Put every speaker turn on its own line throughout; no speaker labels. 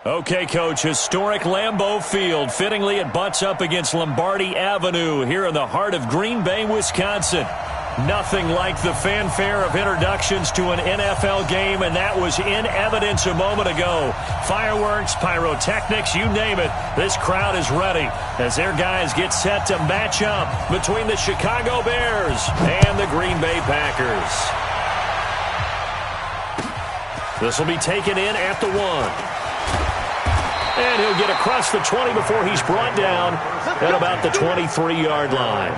Okay, Coach, historic Lambeau Field. Fittingly, it butts up against Lombardi Avenue here in the heart of Green Bay, Wisconsin. Nothing like the fanfare of introductions to an NFL game, and that was in evidence a moment ago. Fireworks, pyrotechnics, you name it. This crowd is ready as their guys get set to match up between the Chicago Bears and the Green Bay Packers. This will be taken in at the 1. And he'll get across the 20 before he's brought down at about the 23-yard line.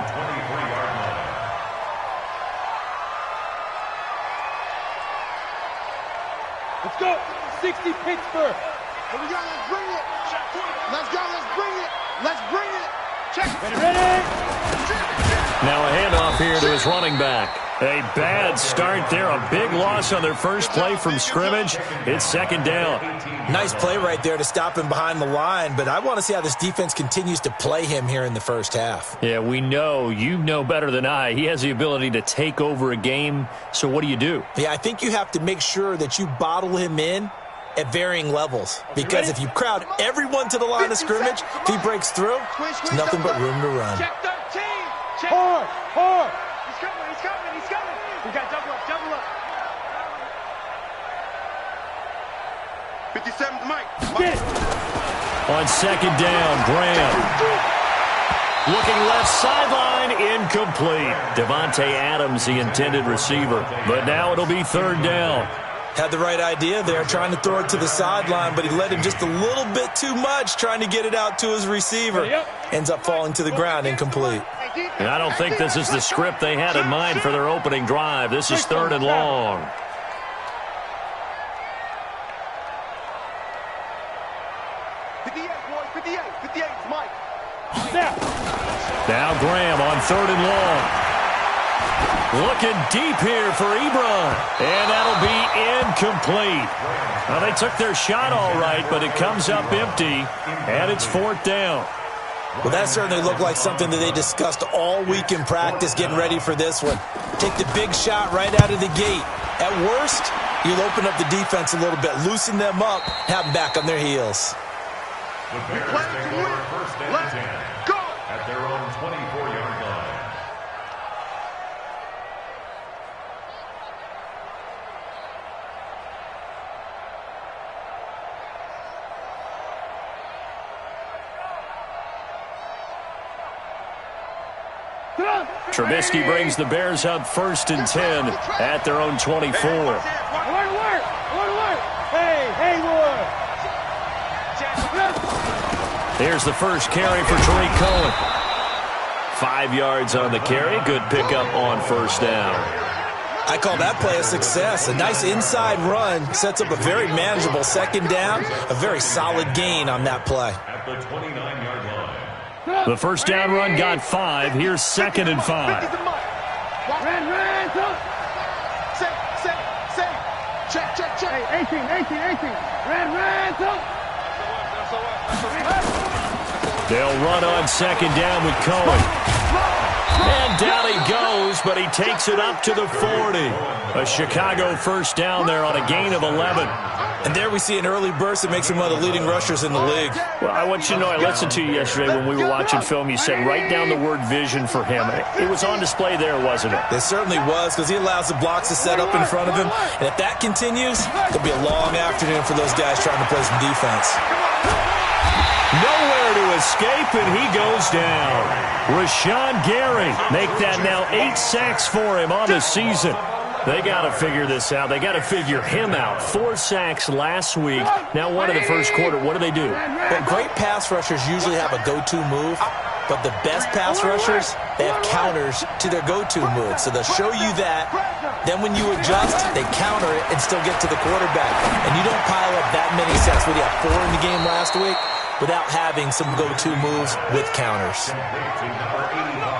Let's go. 60 Pittsburgh. Here we go. Let's bring it. Let's go. Let's bring it. Let's bring it. Check. Ready.
Now a handoff here to his running back. A bad start there. A big loss on their first play from scrimmage. It's second down.
Nice play right there to stop him behind the line, but I want to see how this defense continues to play him here in the first half.
Yeah, we know. You know better than I. He has the ability to take over a game, so what do?
Yeah, I think you have to make sure that you bottle him in at varying levels, because if you crowd everyone to the line of scrimmage, if he breaks through, there's nothing but room to run.
Check 13. Check. Hard. He's coming. We got double up. 57, Mike.
On second down, Graham. Looking left sideline, incomplete. Devontae Adams, the intended receiver. But now it'll be third down.
Had the right idea there, trying to throw it to the sideline, but he let him just a little bit too much, trying to get it out to his receiver. Ends up falling to the ground, incomplete.
And I don't think this is the script they had in mind for their opening drive. This is third and long.
Mike.
Now Graham on third and long. Looking deep here for Ebron. And that'll be incomplete. Well, they took their shot all right, but it comes up empty, and it's fourth down.
Well, that certainly looked like something that they discussed all week in practice, getting ready for this one. Take the big shot right out of the gate. At worst, you'll open up the defense a little bit, loosen them up, have them back on their heels.
We play to win. Let's go.
At their own 24-yard line.
Trubisky brings the Bears up first and 10 at their own 24.
Work. Hey, Wood.
Here's the first carry for Tariq Cohen. 5 yards on the carry. Good pickup on first down.
I call that play a success. A nice inside run sets up a very manageable second down. A very solid gain on that play.
At the 29-yard line.
The first down run got 5. Here's second and 5.
Check. Hey, 18.
They'll run on second down with Cohen. And down he goes, but he takes it up to the 40. A Chicago first down there on a gain of 11.
And there we see an early burst that makes him one of the leading rushers in the league.
Well, I want you to know, I listened to you yesterday when we were watching film. You said write down the word vision for him. It was on display there, wasn't it?
It certainly was, because he allows the blocks to set up in front of him. And if that continues, it'll be a long afternoon for those guys trying to play some defense.
Nowhere to escape, and he goes down. Rashawn Gary, make that now 8 sacks for him on the season. They got to figure this out. They got to figure him out. 4 sacks last week. Now one in the first quarter. What do?
Well, great pass rushers usually have a go-to move, but the best pass rushers, they have counters to their go-to move. So they'll show you that. Then when you adjust, they counter it and still get to the quarterback. And you don't pile up that many sacks. What do you have, 4 in the game last week? Without having some go-to moves with counters.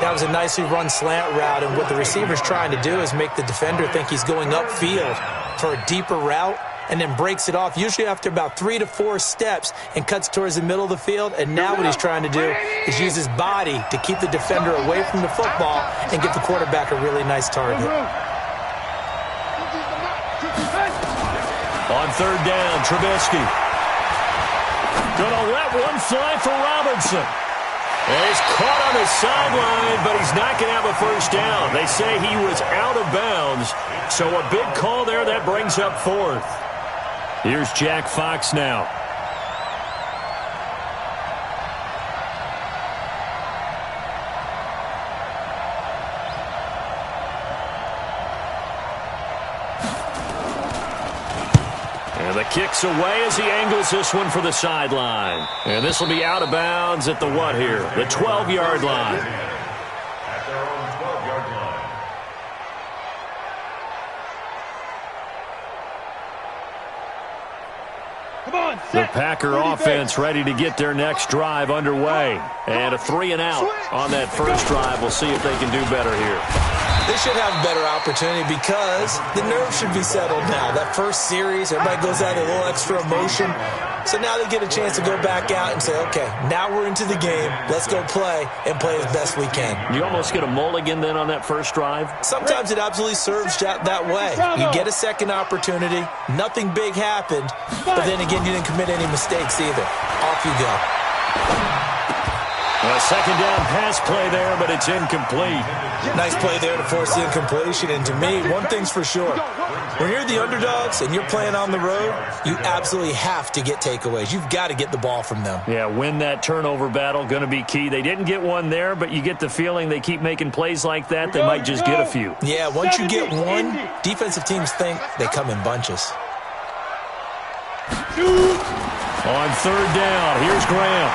That was a nicely run slant route, and what the receiver's trying to do is make the defender think he's going upfield for a deeper route, and then breaks it off, usually after about 3 to 4 steps, and cuts towards the middle of the field. And now what he's trying to do is use his body to keep the defender away from the football and give the quarterback a really nice target.
On third down, Trubisky. Gonna let one fly for Robinson. And he's caught on the sideline, but he's not going to have a first down. They say he was out of bounds, so a big call there that brings up fourth. Here's Jack Fox now. And the kick's away as he angles this one for the sideline. And this will be out of bounds at the what here? The 12-yard line.
At their own 12-yard line.
Come on,
The Packer offense ready to get their next drive underway. And a 3-and-out on that first drive. We'll see if they can do better here.
They should have a better opportunity because the nerves should be settled now. That first series, everybody goes out with a little extra emotion. So now they get a chance to go back out and say, okay, now we're into the game. Let's go play and play as best we can.
You almost get a mulligan then on that first drive?
Sometimes it absolutely serves that way. You get a second opportunity. Nothing big happened. But then again, you didn't commit any mistakes either. Off you go.
A second down pass play there, but it's incomplete.
Nice play there to force the incompletion. And to me, one thing's for sure. When you're the underdogs and you're playing on the road, you absolutely have to get takeaways. You've got to get the ball from them.
Yeah, win that turnover battle, going to be key. They didn't get one there, but you get the feeling they keep making plays like that, they might just get a few.
Yeah, once you get one, defensive teams think they come in bunches.
On third down, here's Graham.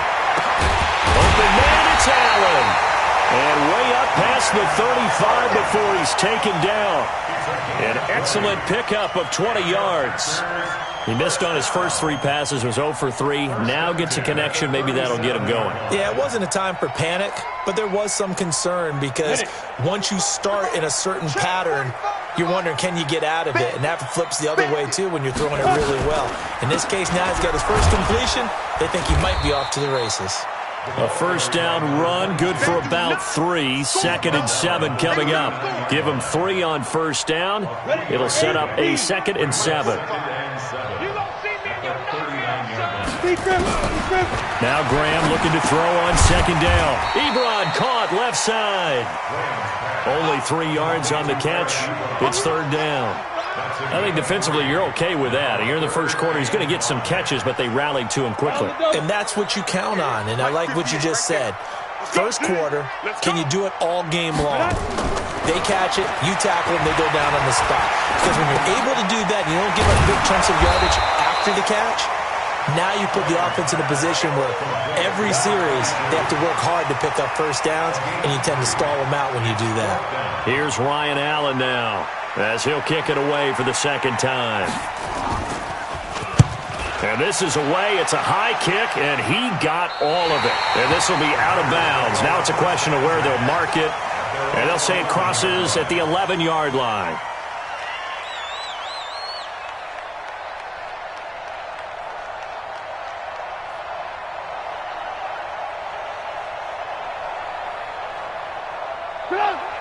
Open man, it's Allen. And way up past the 35 before he's taken down. An excellent pickup of 20 yards. He missed on his first three passes, was 0 for 3. Now gets a connection. Maybe that'll get him going.
Yeah, it wasn't a time for panic, but there was some concern because once you start in a certain pattern, you're wondering, can you get out of it? And that flips the other way, too, when you're throwing it really well. In this case, now he's got his first completion. They think he might be off to the races.
A first down run, good for about 3. 2nd and 7 coming up. Give him 3 on first down. It'll set up a 2nd and 7. Now Graham looking to throw on second down. Ebron caught left side. Only 3 yards on the catch. It's third down. I think defensively you're okay with that. Here in the first quarter, he's going to get some catches, but they rallied to him quickly.
And that's what you count on, and I like what you just said. First quarter, can you do it all game long? They catch it, you tackle them, they go down on the spot. Because when you're able to do that, you don't give up big chunks of yardage after the catch, now you put the offense in a position where every series they have to work hard to pick up first downs, and you tend to stall them out when you do that.
Here's Ryan Allen now, as he'll kick it away for the second time. And this is away. It's a high kick, and he got all of it. And this will be out of bounds. Now it's a question of where they'll mark it. And they'll say it crosses at the 11-yard line.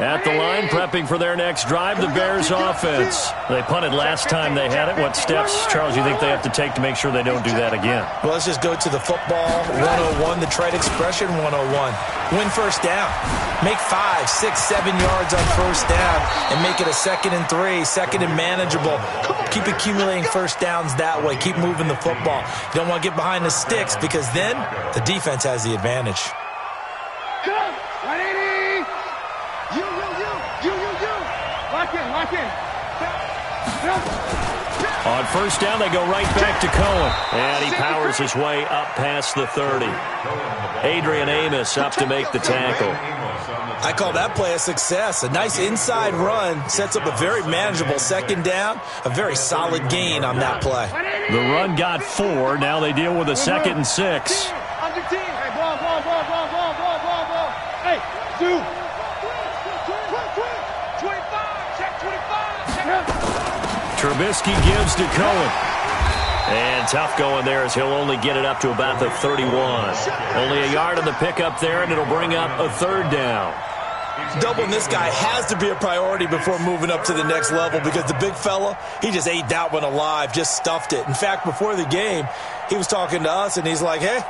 At the line, prepping for their next drive, the Bears offense. They punted last time they had it. What steps, Charles, you think they have to take to make sure they don't do that again?
Well, let's just go to the football 101, the trade expression 101. Win first down. Make 5, 6, 7 yards on first down and make it a 2nd and 3, 2nd and manageable. Keep accumulating first downs that way. Keep moving the football. You don't want to get behind the sticks because then the defense has the advantage.
Lock in.
On first down, they go right back to Cohen. And he powers his way up past the 30. Adrian Amos up to make the tackle.
I call that play a success. A nice inside run sets up a very manageable second down. A very solid gain on that play.
The run got 4. Now they deal with a 2nd and 6.
Hey, ball. Hey, dude. 25. Check 25.
Trubisky gives to Cohen. And tough going there as he'll only get it up to about the 31. Only a yard on the pickup there, and it'll bring up a third down.
doubling this guy has to be a priority before moving up to the next level because the big fella, he just ate that one alive, just stuffed it. In fact, before the game, he was talking to us, and he's like, hey,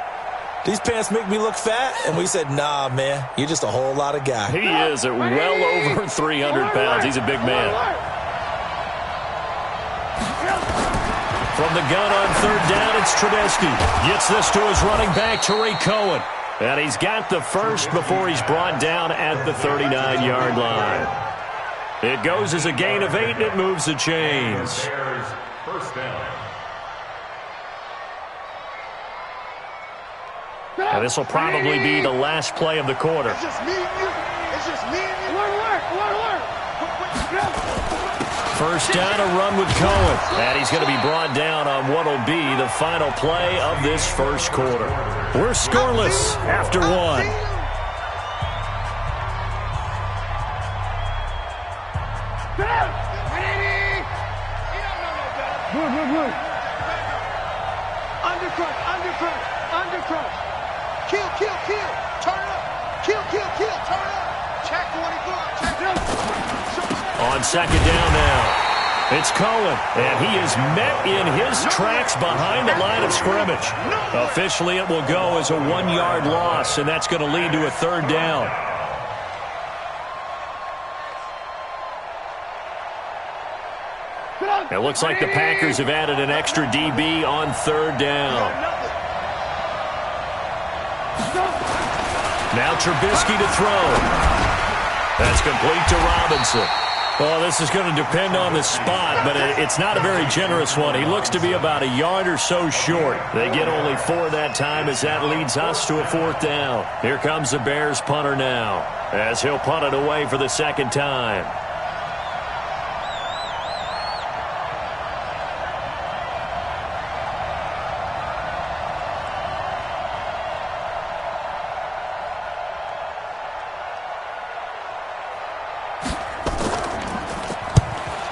these pants make me look fat? And we said, nah, man, you're just a whole lot of guy.
He is at well over 300 pounds. He's a big man. From the gun on third down, it's Trubisky. Gets this to his running back, Tariq Cohen. And he's got the first before he's brought down at the 39-yard line. It goes as a gain of 8, and it moves the chains.
First down.
And this will probably be the last play of the quarter.
It's just me and you. It's just me and you. Work.
First down, a run with Cohen. And he's going to be brought down on what will be the final play of this first quarter. We're scoreless after one.
Good. Undercrush. Kill. Turn up. Kill. Turn up. Check 24. Check it up.
On second down now. It's Cohen, and he is met in his tracks behind the line of scrimmage. Officially, it will go as a 1-yard loss, and that's going to lead to a third down. It looks like the Packers have added an extra DB on third down. Now Trubisky to throw. That's complete to Robinson. Well, this is going to depend on the spot, but it's not a very generous one. He looks to be about a yard or so short. They get only 4 that time as that leads us to a fourth down. Here comes the Bears punter now as he'll punt it away for the second time.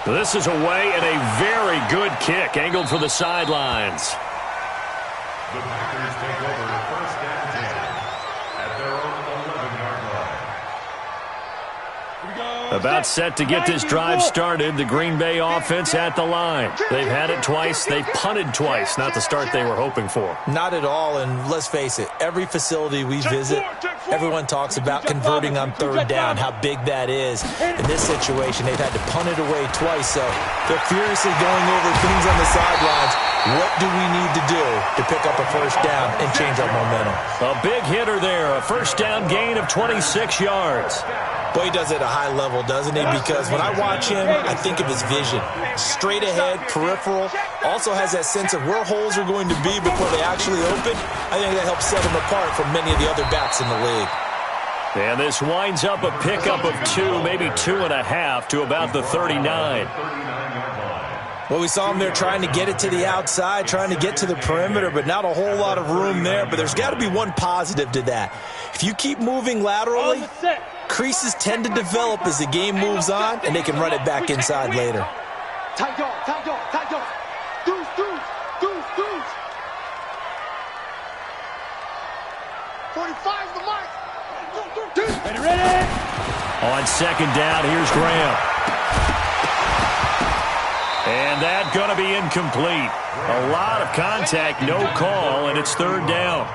This is away and a very good kick angled for the sidelines.
The Packers take over first and 10 at their own 11-yard line.
About set to get this drive started. The Green Bay offense at the line. They've had it twice. They've punted twice. Not the start they were hoping for.
Not at all, and let's face it, every facility we visit, everyone talks about converting on third down, how big that is. In this situation, they've had to punt it away twice, so they're furiously going over things on the sidelines. What do we need to do to pick up a first down and change our momentum?
A big hitter there. A first down gain of 26 yards.
Boy, he does it at a high level, doesn't he? Because when I watch him, I think of his vision. Straight ahead, peripheral. Also has that sense of where holes are going to be before they actually open. I think that helps set him apart from many of the other backs in the league.
And this winds up a pickup of 2, maybe 2.5 to about the 39.
Well, we saw him there trying to get it to the outside, trying to get to the perimeter, but not a whole lot of room there. But there's got to be one positive to that. If you keep moving laterally, creases tend to develop as the game moves on, and they can run it back inside later.
Tight dog. Deuce. 45's the mark. Ready.
On second down, here's Graham. And that's going to be incomplete. A lot of contact, no call, and it's third down.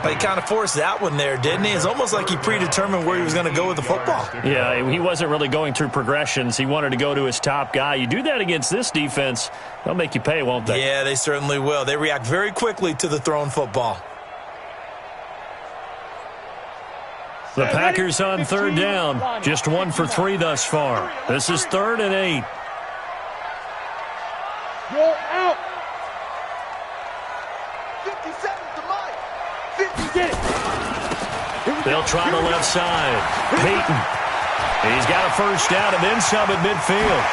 But he kind of forced that one there, didn't he? It's almost like he predetermined where he was going to go with the football.
Yeah, he wasn't really going through progressions. He wanted to go to his top guy. You do that against this defense, they'll make you pay, won't they?
Yeah, they certainly will. They react very quickly to the thrown football.
The Packers on third down. Just 1 for 3 thus far. This is 3rd and 8.
Roll out. 57 to Mike. 50, get it.
They'll try the left side. Peyton. He's got a first down and then some at midfield.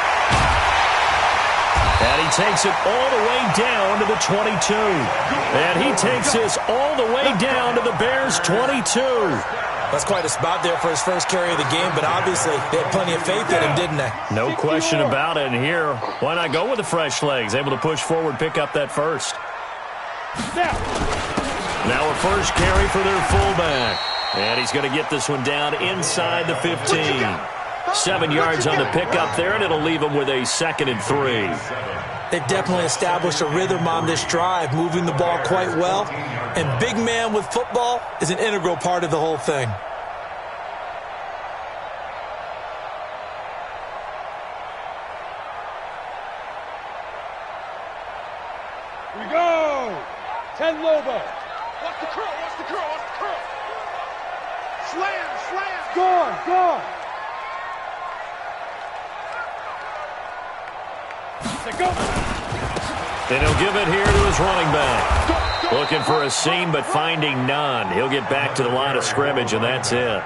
And he takes it all the way down to the 22. And he takes this all the way down to the Bears' 22.
That's quite a spot there for his first carry of the game, but obviously they had plenty of faith in him, didn't they?
No question about it. And here, why not go with the fresh legs? Able to push forward, pick up that first. Now a first carry for their fullback. And he's going to get this one down inside the 15. 7 yards on the pickup there, and it'll leave him with a 2nd and 3.
They've definitely established a rhythm on this drive, moving the ball quite well. And big man with football is an integral part of the whole thing.
Here we go. 10 Lobo. Watch the curl, watch the curl, watch the curl. Slam, slam. Gone, gone. Go.
And he'll give it here to his running back. Looking for a seam, but finding none. He'll get back to the line of scrimmage, and that's it.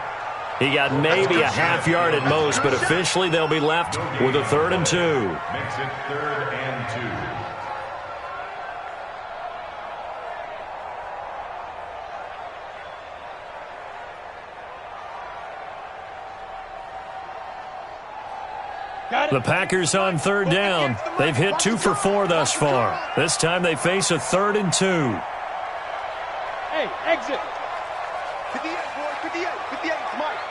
He got maybe a half yard at most, but officially they'll be left with a 3rd and 2.
Makes it 3rd and 2.
The Packers on 3rd down. They've hit 2 for 4 thus far. This time they face a 3rd and 2.
Hey, exit. 58, boy, 58, 58, Mike.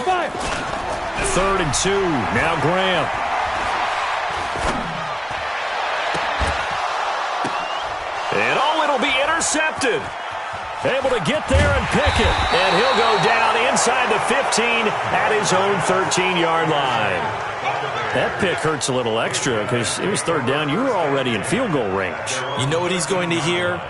5.
3rd and 2. Now Graham. And it'll be intercepted. Able to get there and pick it. And he'll go down inside the 15 at his own 13-yard line. That pick hurts a little extra because it was 3rd down. You were already in field goal range.
You know what he's going to hear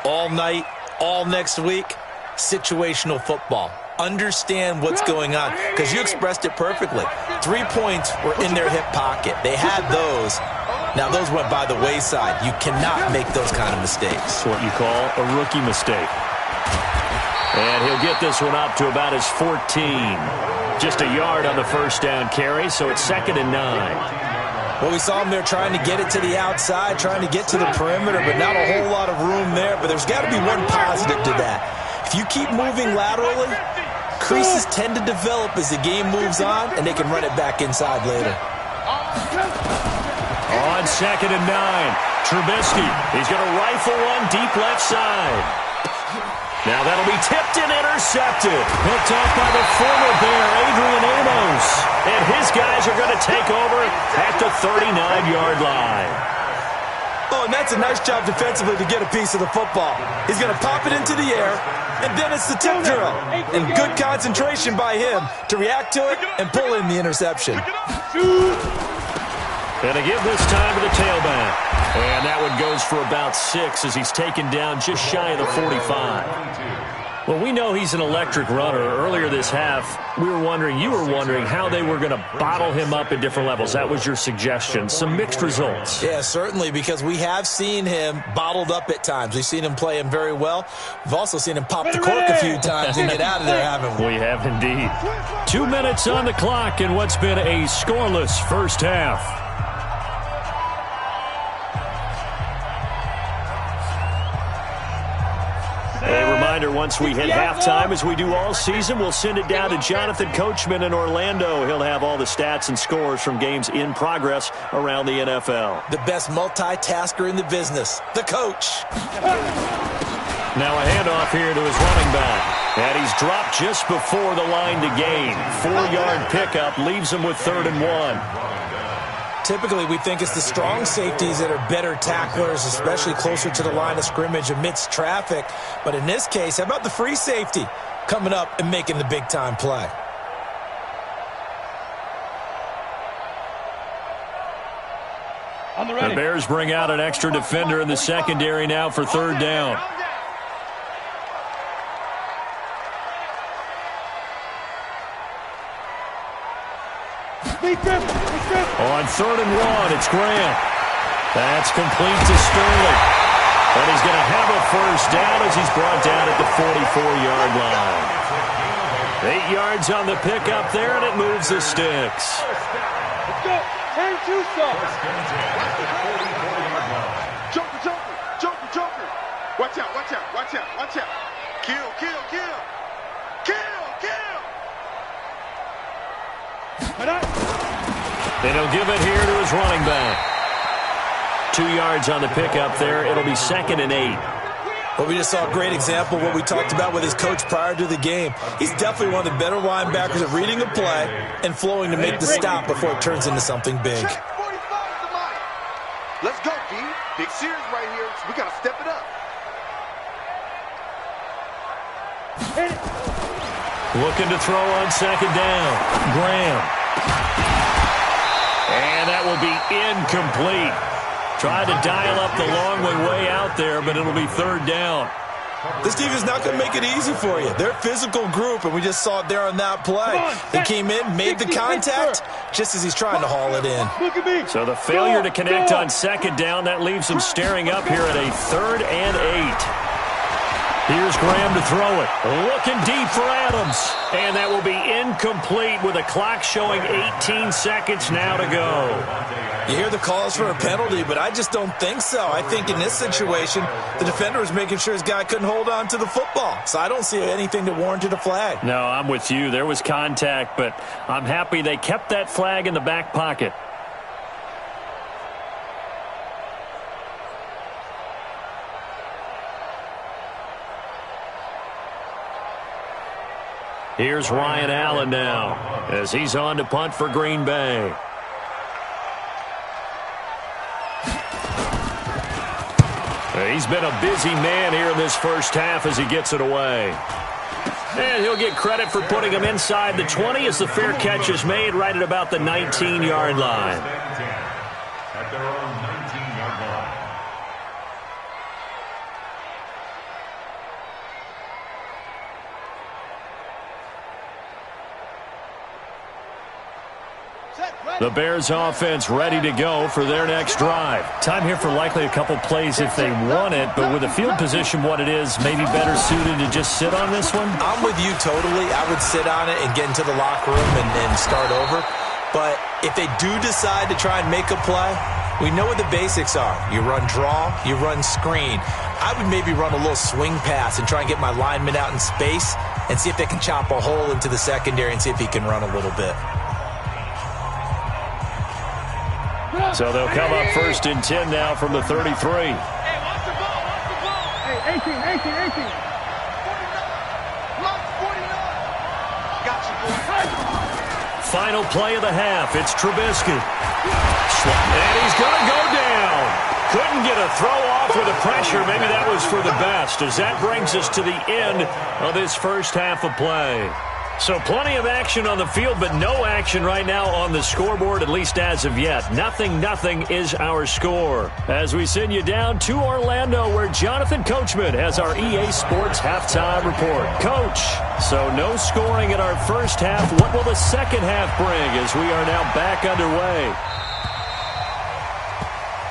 all night, all next week? Situational football. Understand what's going on, because you expressed it perfectly. 3 points were in their hip pocket. They had those. Now, those went by the wayside. You cannot make those kind of mistakes.
That's what you call a rookie mistake. And he'll get this one up to about his 14. Just a yard on the 1st down carry, so it's 2nd and 9.
Well, we saw him there trying to get it to the outside, trying to get to the perimeter, but not a whole lot of room there. But there's got to be one positive to that. If you keep moving laterally, creases tend to develop as the game moves on, and they can run it back inside later.
On 2nd and 9, Trubisky. He's going to rifle one deep left side. Now that'll be tipped and intercepted. Picked off by the former Bear, Adrian Amos. And his guys are going to take over at the 39-yard line.
Oh, and that's a nice job defensively to get a piece of the football. He's going to pop it into the air, and then it's the tip drill. And good concentration by him to react to it and pull in the interception.
Going to give this time to the tailback. And that one goes for about 6 as he's taken down just shy of the 45. Well, we know he's an electric runner. Earlier this half, you were wondering how they were going to bottle him up at different levels. That was your suggestion. Some mixed results.
Yeah, certainly, because we have seen him bottled up at times. We've seen him play him very well. We've also seen him pop the cork a few times and get out of there, haven't we?
We have indeed. 2 minutes on the clock in what's been a scoreless first half. A reminder, once we hit halftime, as we do all season, we'll send it down to Jonathan Coachman in Orlando. He'll have all the stats and scores from games in progress around the NFL.
The best multitasker in the business, the coach.
Now a handoff here to his running back. And he's dropped just before the line to gain. 4-yard pickup leaves him with 3rd and 1.
Typically, we think it's the strong safeties that are better tacklers, especially closer to the line of scrimmage amidst traffic. But in this case, how about the free safety coming up and making the big-time play?
The Bears bring out an extra defender in the secondary now for 3rd down. On 3rd and 1, it's Graham. That's complete to Sterling. And he's going to have a 1st down as he's brought down at the 44-yard line. 8 yards on the pickup there, and it moves the sticks.
Let's go. 10-2 stuff. Joker, Joker, Joker, Joker. Watch out, watch out, watch out, watch out. Kill, kill, kill. Kill, kill.
And he'll give it here to his running back. 2 yards on the pickup there. It'll be 2nd and 8.
Well, we just saw a great example of what we talked about with his coach prior to the game. He's definitely one of the better linebackers at reading a play and flowing to make the stop before it turns into something big.
Let's go, D. Big series right here, so we got to step it up.
Looking to throw on second down. Graham. And that will be incomplete. Tried to dial up the long way out there, but it'll be third down.
This defense is not going to make it easy for you. They're a physical group, and we just saw it there on that play. He came in, made the contact, just as he's trying to haul it in.
So the failure to connect on second down, that leaves him staring up here at a 3rd and 8. Here's Graham to throw it. Looking deep for Adams. And that will be incomplete with a clock showing 18 seconds now to go.
You hear the calls for a penalty, but I just don't think so. I think in this situation, the defender was making sure his guy couldn't hold on to the football. So I don't see anything that warranted a flag.
No, I'm with you. There was contact, but I'm happy they kept that flag in the back pocket. Here's Ryan Allen now as he's on to punt for Green Bay. He's been a busy man here in this first half as he gets it away. And he'll get credit for putting him inside the 20 as the fair catch is made right at about the 19-yard line.
At their own 19-yard line.
The Bears offense ready to go for their next drive. Time here for likely a couple plays if they want it, but with the field position what it is, maybe better suited to just sit on this one?
I'm with you totally. I would sit on it and get into the locker room and start over. But if they do decide to try and make a play, we know what the basics are. You run draw, you run screen. I would maybe run a little swing pass and try and get my lineman out in space and see if they can chop a hole into the secondary and see if he can run a little bit.
So they'll come up 1st and 10 now from the 33.
Hey, watch the ball, watch the ball. Hey, 18. 49. Lock 49. Got you, boy.
Final play of the half. It's Trubisky. And he's going to go down. Couldn't get a throw off with the pressure. Maybe that was for the best, as that brings us to the end of this first half of play. So plenty of action on the field, but no action right now on the scoreboard, at least as of yet. 0-0 is our score. As we send you down to Orlando, where Jonathan Coachman has our EA Sports halftime report. Coach, so no scoring in our first half. What will the second half bring as we are now back underway?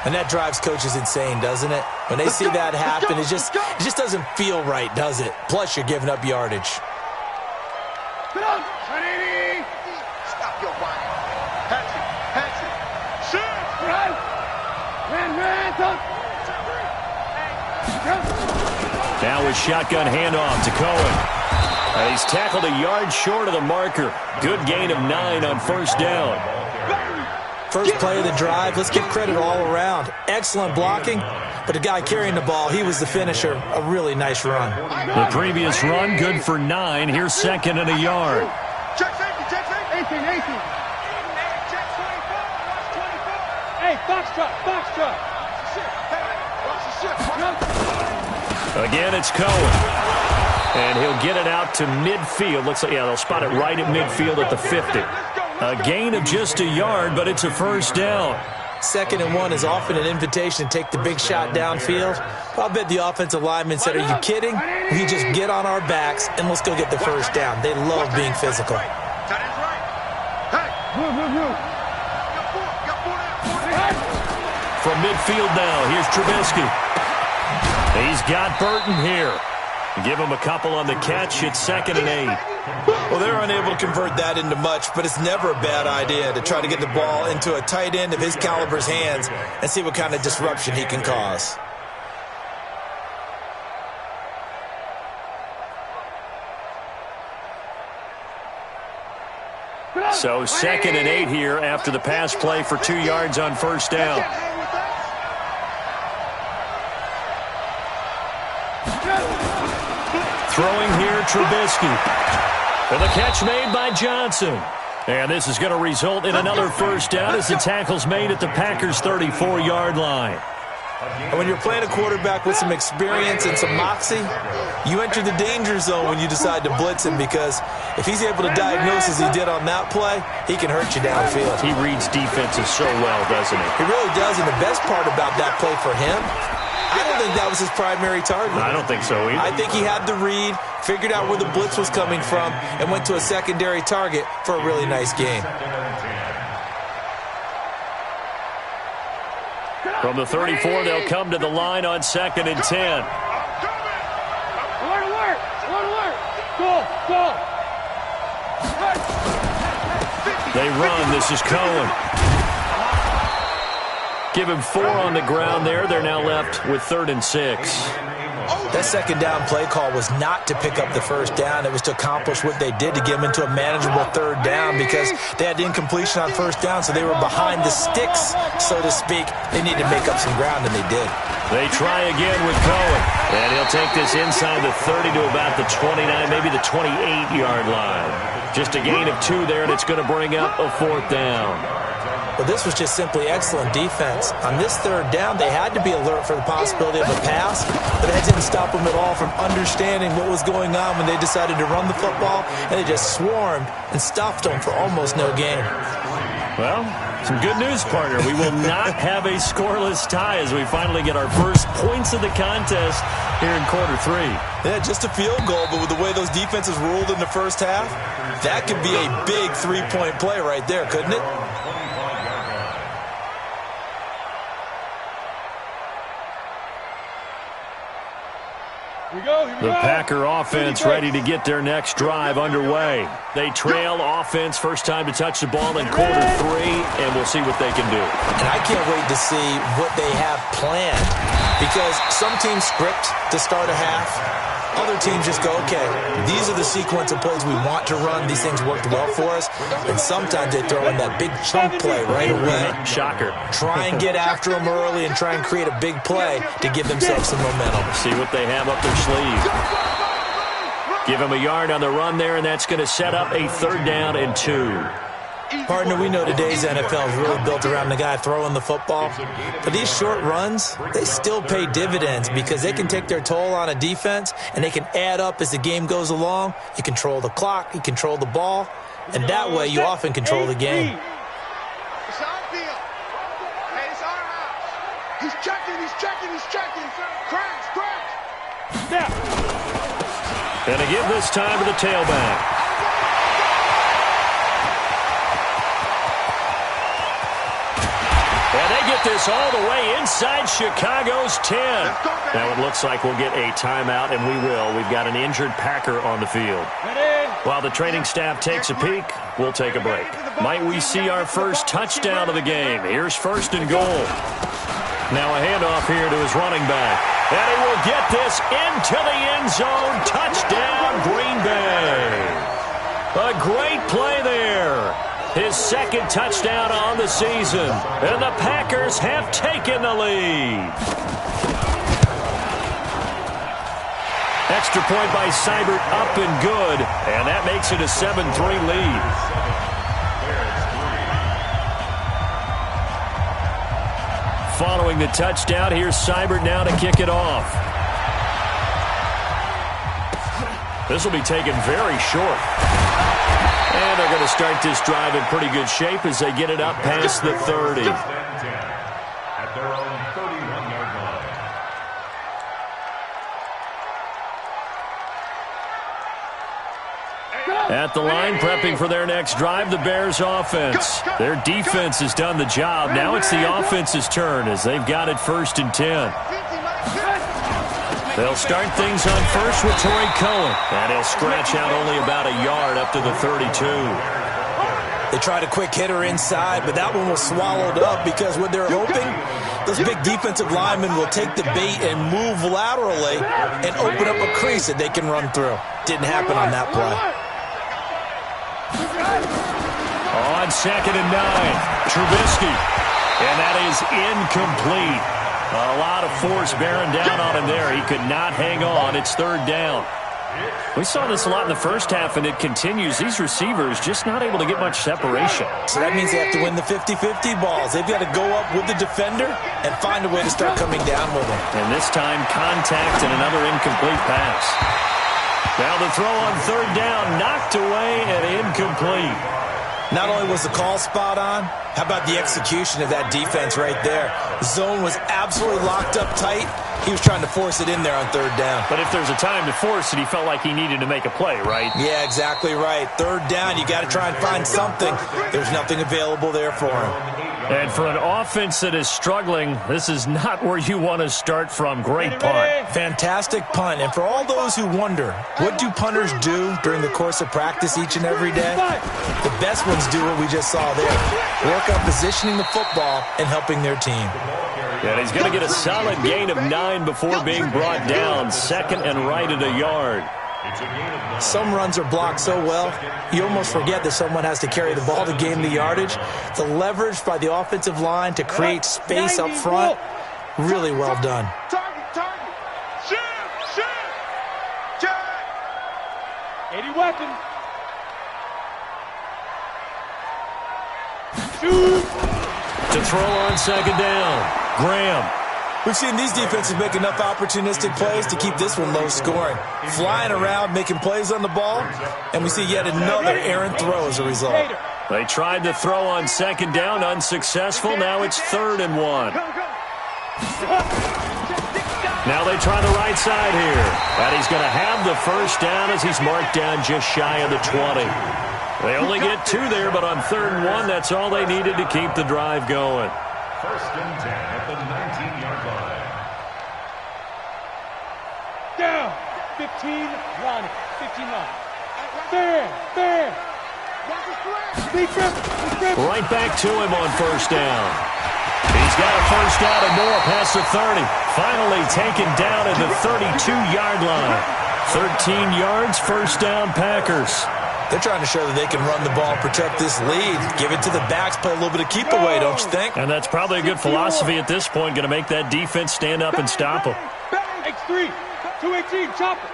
And that drives coaches insane, doesn't it? When they see that happen, it just doesn't feel right, does it? Plus, you're giving up yardage.
Get on! Stop your body. Pass it. Shoot! Run!
Now with shotgun handoff to Cohen. He's tackled a yard short of the marker. Good gain of 9 on first down.
First play of the drive, let's give credit all around. Excellent blocking, but the guy carrying the ball, he was the finisher. A really nice run.
The previous run, good for 9. Here's 2nd and a yard.
Check safety. 18. Check 24. Hey, Foxtrot.
Again, it's Cohen. And he'll get it out to midfield. Looks like, yeah, they'll spot it right at midfield at the 50. A gain of just a yard, but it's a first down.
2nd and 1 is often an invitation to take the big shot downfield. I'll bet the offensive lineman said, are you kidding? We just get on our backs and let's go get the first down. They love being physical.
From midfield now, here's Trubisky. He's got Burton here. Give him a couple on the catch. It's 2nd and 8.
Well, they're unable to convert that into much, but it's never a bad idea to try to get the ball into a tight end of his caliber's hands and see what kind of disruption he can cause.
So 2nd and 8 here after the pass play for 2 yards on first down. Throwing here, Trubisky. And the catch made by Johnson. And this is going to result in another first down as the tackle's made at the Packers' 34-yard line.
And when you're playing a quarterback with some experience and some moxie, you enter the danger zone when you decide to blitz him, because if he's able to diagnose as he did on that play, he can hurt you downfield.
He reads defenses so well, doesn't he?
He really does, and the best part about that play for him, I don't think that was his primary target.
I don't think so either.
I think he had the read, figured out where the blitz was coming from, and went to a secondary target for a really nice game.
From the 34, they'll come to the line on 2nd and 10.
Alert, alert! Alert, alert! Go!
They run. This is Cohen. Give him 4 on the ground there. They're now left with 3rd and 6.
That second down play call was not to pick up the first down. It was to accomplish what they did, to get them into a manageable 3rd down, because they had incompletion on first down, so they were behind the sticks, so to speak. They needed to make up some ground, and they did.
They try again with Cohen. And he'll take this inside the 30 to about the 29, maybe the 28-yard line. Just a gain of 2 there, and it's going to bring up a 4th down.
Well, this was just simply excellent defense. On this 3rd down, they had to be alert for the possibility of a pass, but that didn't stop them at all from understanding what was going on when they decided to run the football, and they just swarmed and stuffed them for almost no gain.
Well, some good news, partner. We will not have a scoreless tie as we finally get our first points of the contest here in quarter 3.
Yeah, just a field goal, but with the way those defenses ruled in the first half, that could be a big 3-point play right there, couldn't it?
The Packer offense ready to get their next drive underway. They trail offense, first time to touch the ball in quarter 3, and we'll see what they can do.
And I can't wait to see what they have planned, because some teams script to start a half. Other teams just go, okay, these are the sequence of plays we want to run. These things worked well for us. And sometimes they throw in that big chunk play right away.
Shocker.
Try and get after them early and try and create a big play to give themselves some momentum.
See what they have up their sleeve. Give him a yard on the run there, and that's going to set up a 3rd down and 2.
Partner, we know today's NFL is really built around the guy throwing the football. But these short runs, they still pay dividends, because they can take their toll on a defense, and they can add up as the game goes along. You control the clock, you control the ball, and that way you often control the game.
It's our field. Hey, it's our house. He's checking. Crash. Snap.
And to give this time to the tailback. And they get this all the way inside Chicago's 10. Now it looks like we'll get a timeout, and we will. We've got an injured Packer on the field. While the training staff takes a peek, we'll take a break. Might we see our first touchdown of the game? Here's 1st and goal. Now a handoff here to his running back. And he will get this into the end zone. Touchdown, Green Bay. A great play there. His 2nd touchdown on the season. And the Packers have taken the lead. Extra point by Seibert, up and good. And that makes it a 7-3 lead. Following the touchdown, here's Seibert now to kick it off. This will be taken very short. And they're going to start this drive in pretty good shape as they get it up past the 30.
At their own 31-yard line.
At the line, prepping for their next drive, the Bears offense. Their defense has done the job. Now it's the offense's turn as they've got it 1st and 10. They'll start things on first with Torrey Cohen. And he'll scratch out only about a yard up to the 32.
They tried a quick hitter inside, but that one was swallowed up, because what they're hoping, those big defensive linemen will take the bait and move laterally and open up a crease that they can run through. Didn't happen on that play.
On 2nd and 9, Trubisky. And that is incomplete. A lot of force bearing down on him there. He could not hang on. It's 3rd down. We saw this a lot in the first half, and it continues. These receivers just not able to get much separation.
So that means they have to win the 50-50 balls. They've got to go up with the defender and find a way to start coming down with him.
And this time, contact and another incomplete pass. Now the throw on third down, knocked away and incomplete.
Not only was the call spot on, how about the execution of that defense right there? The zone was absolutely locked up tight. He was trying to force it in there on third down.
But if there's a time to force it, he felt like he needed to make a play, right?
Yeah, exactly right. Third down, you got to try and find something. There's nothing available there for him.
And for an offense that is struggling, this is not where you want to start from. Great punt.
Fantastic punt. And for all those who wonder, what do punters do during the course of practice each and every day? The best ones do what we just saw there. Work on positioning the football and helping their team.
And he's going to get a solid gain of 9 before being brought down. Second and right at a yard.
Some runs are blocked so well, you almost forget that someone has to carry the ball to gain the yardage. The leverage by the offensive line to create space up front, really well done.
Target. Shoot. Check. 80 weapons. Shoot.
To throw on second down. Graham.
We've seen these defenses make enough opportunistic plays to keep this one low scoring. Flying around, making plays on the ball, and we see yet another errant throw as a result.
They tried to throw on second down, unsuccessful. Now it's 3rd and 1. Now they try the right side here. And he's going to have the first down as he's marked down just shy of the 20. They only get 2 there, but on 3rd and 1, that's all they needed to keep the drive going.
1st and 10 at the 19-yard line.
Down. 15 line. 15 line. Fair.
Right back to him on first down. He's got a first down and more past the 30. Finally taken down at the 32-yard line. 13 yards, first down, Packers.
They're trying to show that they can run the ball, protect this lead, give it to the backs, play a little bit of keep away, don't you think?
And that's probably a good philosophy at this point, going to make that defense stand up and stop them.
X3, 218, chop it.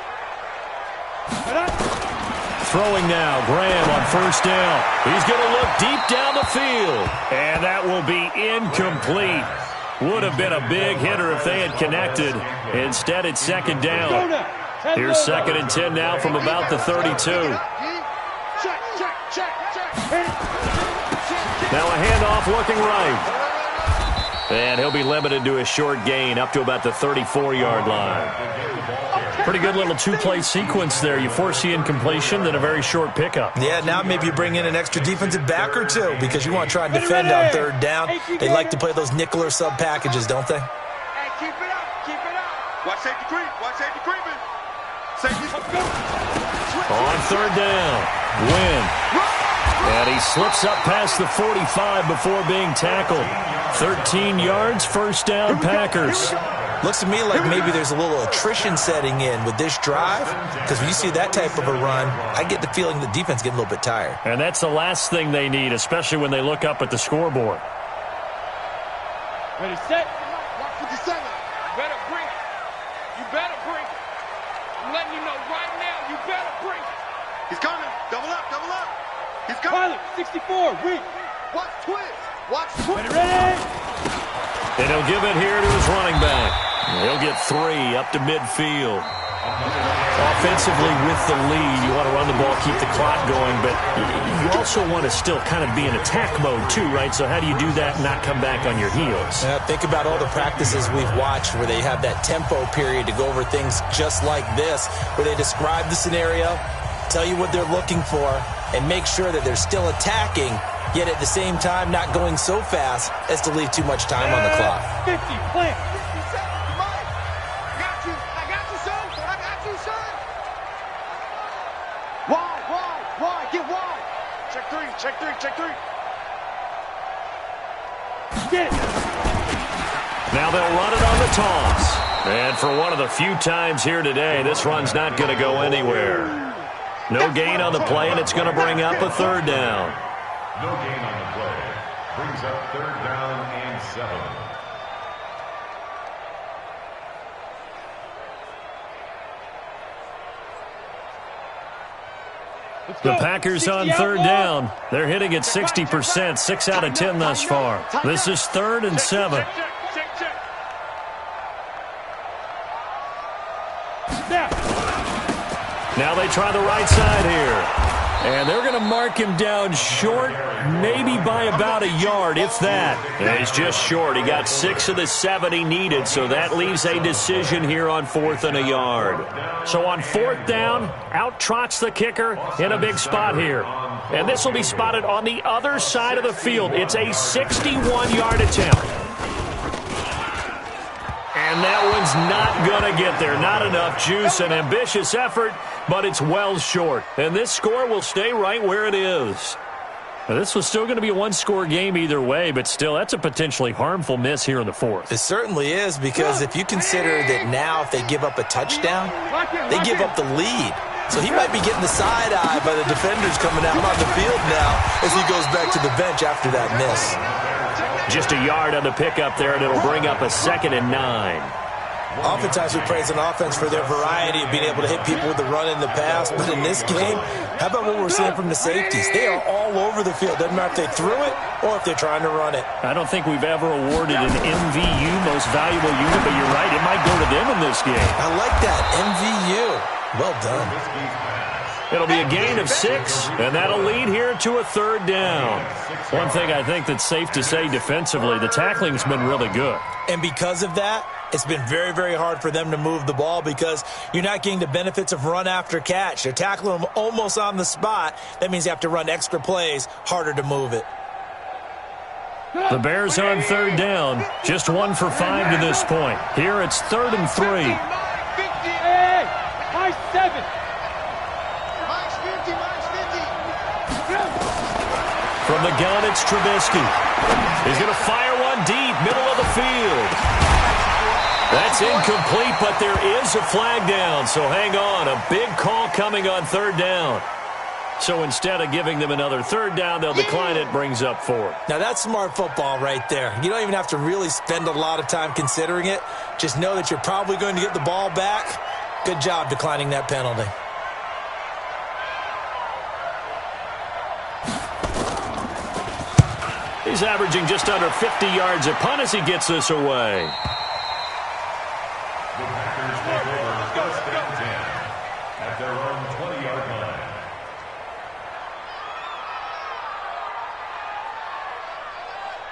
Throwing now, Graham on first down. He's going to look deep down the field. And that will be incomplete. Would have been a big hitter if they had connected. Instead, it's second down. Here's 2nd and 10 now from about the 32. Now a handoff looking right. And he'll be limited to a short gain up to about the 34-yard line. Pretty good little 2-play sequence there. You force the incompletion, then a very short pickup.
Yeah, now maybe you bring in an extra defensive back or 2 because you want to try and defend on 3rd down. They like to play those nickel or sub packages, don't they?
Hey, keep it up. Watch safety creeping.
On 3rd down, Wynn. And he slips up past the 45 before being tackled. 13 yards, first down, Packers.
Looks to me like maybe there's a little attrition setting in with this drive, because when you see that type of a run, I get the feeling the defense getting a little bit tired.
And that's the last thing they need, especially when they look up at the scoreboard.
Ready, set. 157. You better bring it. I'm letting you know right now, you better bring it. He's coming. Double up. He's coming. Pilot, 64, weak. Watch twist. Ready.
And he'll give it here to his running back. He'll get 3 up to midfield. Offensively with the lead, you want to run the ball, keep the clock going, but you also want to still kind of be in attack mode too, right? So how do you do that and not come back on your heels?
Think about all the practices we've watched where they have that tempo period to go over things just like this, where they describe the scenario, tell you what they're looking for, and make sure that they're still attacking, yet at the same time not going so fast as to leave too much time on the clock.
50, plant. 57, Mike. I got you, son. Wide. Get wide. Check three. Get it.
Now they'll run it on the toss. And for one of the few times here today, this run's not going to go anywhere. No gain on the play, and it's going to bring up a 3rd down.
No gain on the play. Brings up 3rd down and 7.
The Packers on third down. They're hitting at 60%, 6 out of 10 thus far. This is 3rd and 7. Now they try the right side here. And they're going to mark him down short, maybe by about a yard, if that. And he's just short. He got 6 of the 7 he needed, so that leaves a decision here on 4th and a yard. So on 4th down, out trots the kicker in a big spot here. And this will be spotted on the other side of the field. It's a 61-yard attempt. And that one's not going to get there. Not enough juice, an ambitious effort, but it's well short. And this score will stay right where it is. Now, this was still going to be a one-score game either way, but still, that's a potentially harmful miss here in the 4th.
It certainly is, because if you consider that now if they give up a touchdown, they give up the lead. So he might be getting the side eye by the defenders coming out on the field now as he goes back to the bench after that miss.
Just a yard on the pickup there, and it'll bring up a 2nd and 9.
Oftentimes we praise an offense for their variety of being able to hit people with the run and the pass, but in this game, how about what we're seeing from the safeties? They are all over the field. Doesn't matter if they threw it or if they're trying to run it.
I don't think we've ever awarded an MVU, most valuable unit, but you're right, it might go to them in this game.
I like that, MVU. Well done.
It'll be a gain of 6, and that'll lead here to a 3rd down. One thing I think that's safe to say defensively, the tackling's been really good.
And because of that, it's been very, very hard for them to move the ball because you're not getting the benefits of run after catch. They're tackling them almost on the spot. That means you have to run extra plays, harder to move it.
The Bears on 3rd down, just 1 for 5 to this point. Here it's 3rd and 3.
Minus 7.
From the gun, it's Trubisky. He's going to fire one deep, middle of the field. That's incomplete, but there is a flag down, so hang on. A big call coming on 3rd down. So instead of giving them another 3rd down, they'll decline it, brings up 4th.
Now that's smart football right there. You don't even have to really spend a lot of time considering it. Just know that you're probably going to get the ball back. Good job declining that penalty.
He's averaging just under 50 yards a punt as he gets this away.
The Packers take over 1st and 10 at their own 20-yard line.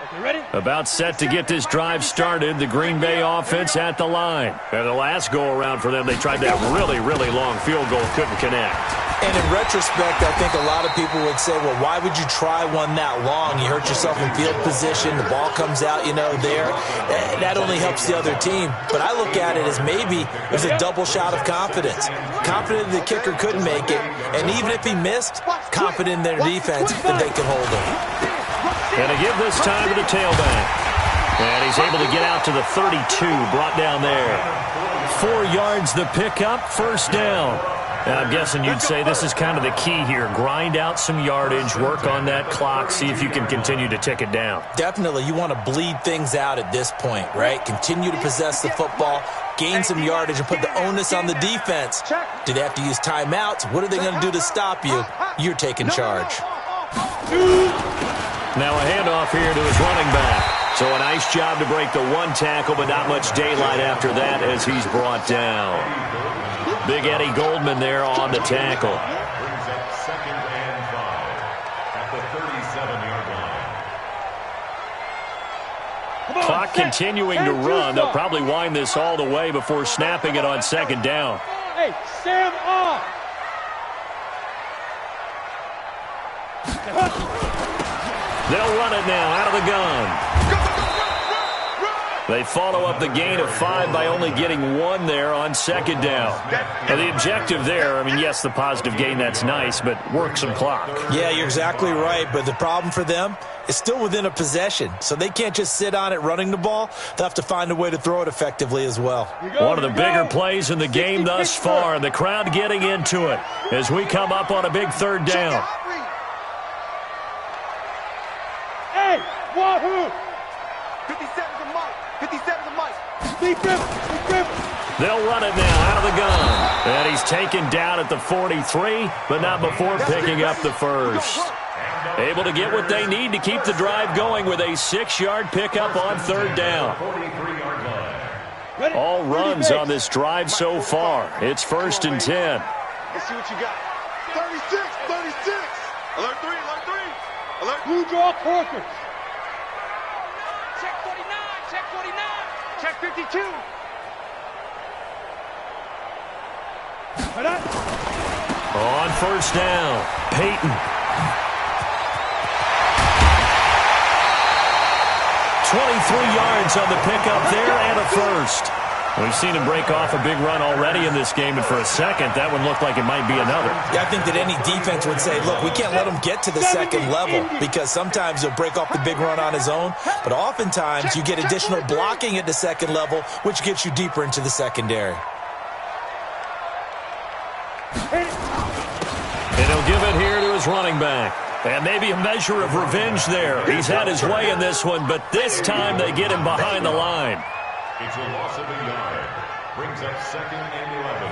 Okay, ready?
About set to get this drive started, the Green Bay offense at the line. And the last go-around for them, they tried that really, really long field goal, couldn't connect.
And in retrospect, I think a lot of people would say, well, why would you try one that long? You hurt yourself in field position. The ball comes out, there. That only helps the other team. But I look at it as maybe it was a double shot of confidence. Confident the kicker couldn't make it. And even if he missed, confident in their defense that they can hold him.
And to give this time to the tailback. And he's able to get out to the 32, brought down there. 4 yards the pickup, 1st down. And I'm guessing you'd say this is kind of the key here. Grind out some yardage, work on that clock, see if you can continue to tick it down.
Definitely. You want to bleed things out at this point, right? Continue to possess the football, gain some yardage, and put the onus on the defense. Do they have to use timeouts? What are they going to do to stop you? You're taking charge.
Now a handoff here to his running back. So a nice job to break the 1 tackle, but not much daylight after that as he's brought down. Big Eddie Goldman there on the tackle.
Brings up 2nd and 5 at the 37-yard line.
Clock continuing to run. They'll probably wind this all the way before snapping it on 2nd down.
Hey, stand off.
They'll run it now out of the gun. They follow up the gain of 5 by only getting 1 there on 2nd down. Now the objective there, yes, the positive gain, that's nice, but work some clock.
Yeah, you're exactly right, but the problem for them is still within a possession, so they can't just sit on it running the ball. They'll have to find a way to throw it effectively as well.
One of the bigger plays in the game thus far, and the crowd getting into it as we come up on a big 3rd down.
Hey, Wahoo!
57's a mic. 57's a mic.
Defense!
They'll run it now out of the gun. And he's taken down at the 43, but not before picking up the first. Able to get what they need to keep the drive going with a 6-yard pickup on third down. All runs on this drive so far. It's 1st and 10.
Let's see what you got. 36, 36. Alert 3, alert 3. Alert. Blue draw corkers. Check 49, check 49. Check 52.
On first down, Peyton. 23 yards on the pickup there and a first. We've seen him break off a big run already in this game, and for a second, that one looked like it might be another.
Yeah, I think that any defense would say, look, we can't let him get to the second level because sometimes he'll break off the big run on his own, but oftentimes you get additional blocking at the second level, which gets you deeper into the secondary.
And he'll give it here to his running back. And maybe a measure of revenge there. He's had his way in this one, but this time they get him behind the line.
It's a loss of a yard. Brings up 2nd and 11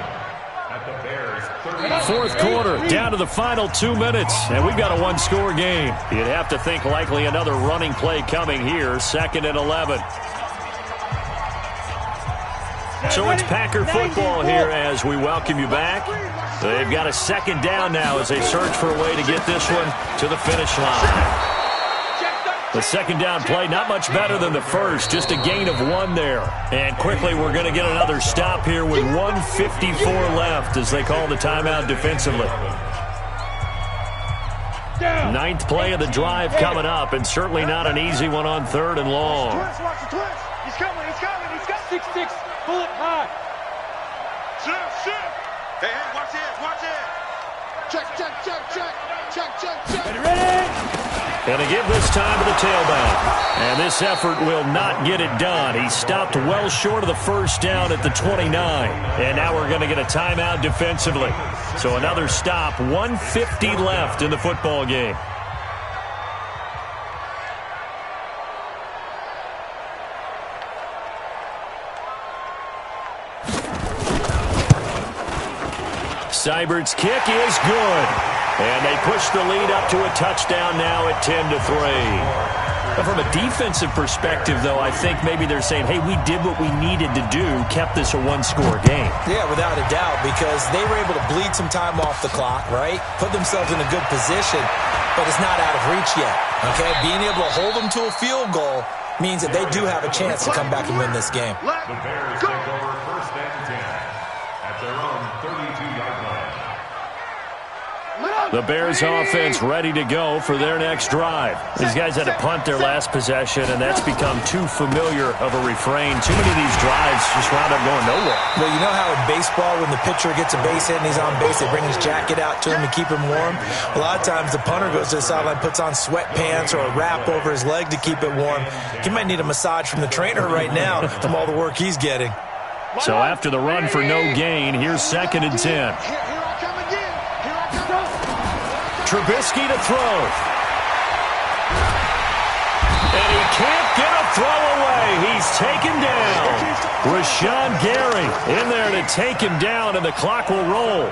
at the Bears' 30.
Fourth quarter, down to the final 2 minutes, and we've got a one-score game. You'd have to think likely another running play coming here, 2nd and 11. So it's Packer football here as we welcome you back. They've got a 2nd down now as they search for a way to get this one to the finish line. The 2nd down play, not much better than the first, just a gain of 1 there. And quickly we're going to get another stop here with 1:54 left as they call the timeout defensively. 9th play of the drive coming up, and certainly not an easy one on 3rd and long.
Watch the twist. He's coming, he's coming, he's got 6-6. Pull it high. Shift. Hey, watch it, watch it. Check. Ready?
And to give this time to the tailback. And this effort will not get it done. He stopped well short of the first down at the 29. And now we're going to get a timeout defensively. So another stop, 1:50 left in the football game. Seibert's kick is good. And they push the lead up to a touchdown now at 10-3. But from a defensive perspective, though, I think maybe they're saying, hey, we did what we needed to do, kept this a one-score game.
Yeah, without a doubt, because they were able to bleed some time off the clock, right? Put themselves in a good position, but it's not out of reach yet, okay? Being able to hold them to a field goal means that they do have a chance to come back and win this game.
The Bears take over 1st and 10 at their own 32-yard line.
The Bears offense ready to go for their next drive. These guys had to punt their last possession, and that's become too familiar of a refrain. Too many of these drives just wound up going nowhere.
Well, you know how in baseball when the pitcher gets a base hit and he's on base, they bring his jacket out to him to keep him warm? A lot of times the punter goes to the sideline, puts on sweatpants or a wrap over his leg to keep it warm. He might need a massage from the trainer right now from all the work he's getting.
So after the run for no gain, here's 2nd and 10. Trubisky to throw. And he can't get a throw away. He's taken down. Rashawn Gary in there to take him down, and the clock will roll.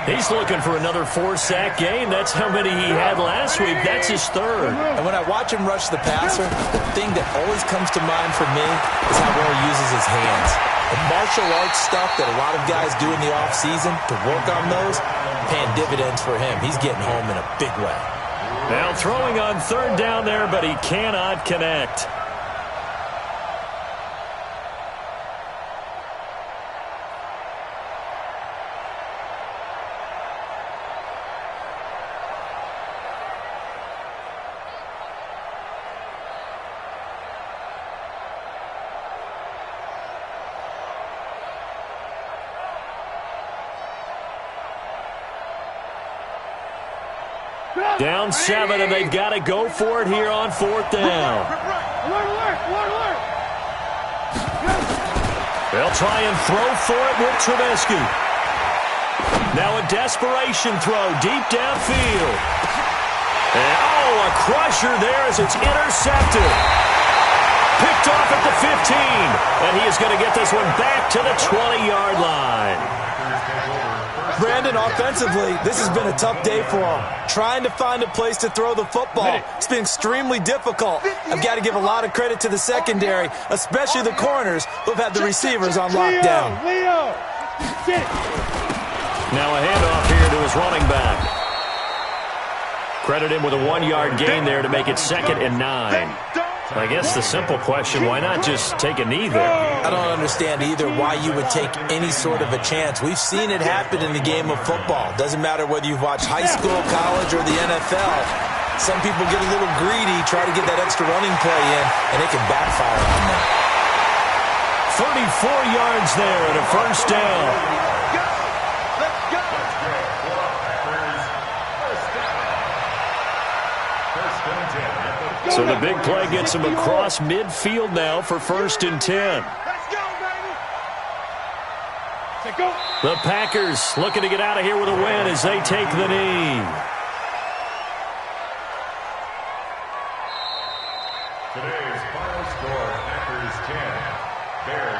He's looking for another 4-sack game. That's how many he had last week. That's his 3rd.
And when I watch him rush the passer, the thing that always comes to mind for me is how well he uses his hands. The martial arts stuff that a lot of guys do in the offseason to work on those, paying dividends for him. He's getting home in a big way.
Now throwing on 3rd down there, but he cannot connect. Down 7, and they've got to go for it here on 4th down.
Alert.
They'll try and throw for it with Trubisky. Now a desperation throw deep downfield. And, a crusher there as it's intercepted. Picked off at the 15. And he is going to get this one back to the 20-yard line.
Brandon, offensively, this has been a tough day for him. Trying to find a place to throw the football. It's been extremely difficult. I've got to give a lot of credit to the secondary, especially the corners who have had the receivers on lockdown.
Leo!
Now a handoff here to his running back. Credit him with a 1-yard gain there to make it 2nd and 9. I guess the simple question, why not just take a knee there?
I don't understand either why you would take any sort of a chance. We've seen it happen in the game of football. Doesn't matter whether you've watched high school, college, or the NFL. Some people get a little greedy, try to get that extra running play in, and it can backfire on them.
34 yards there and a first down. So the big play gets him across midfield now for 1st and 10. The Packers looking to get out of here with a win as they take the knee.
Today's final score, Packers 10, Bears